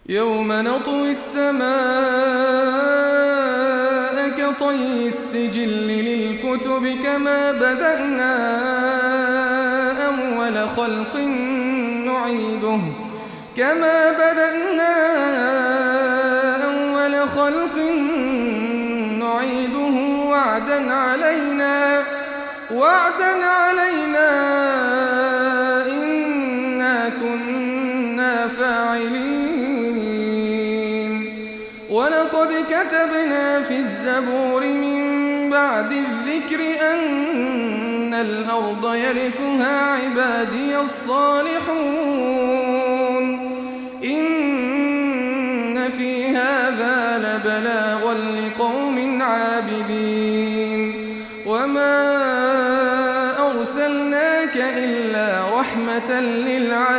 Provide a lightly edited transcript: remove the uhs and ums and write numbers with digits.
يوم نطوي السماء كطي السجل للكتب كما بدأنا أول خلق نعيده وعدا علينا إنا كنا فاعلين ولقد كتبنا في الزبور من بعد الذكر أن الأرض يرثها عبادي الصالحون إن في هذا لبلاغا لقوم عابدين وما أرسلناك إلا رحمة للعالمين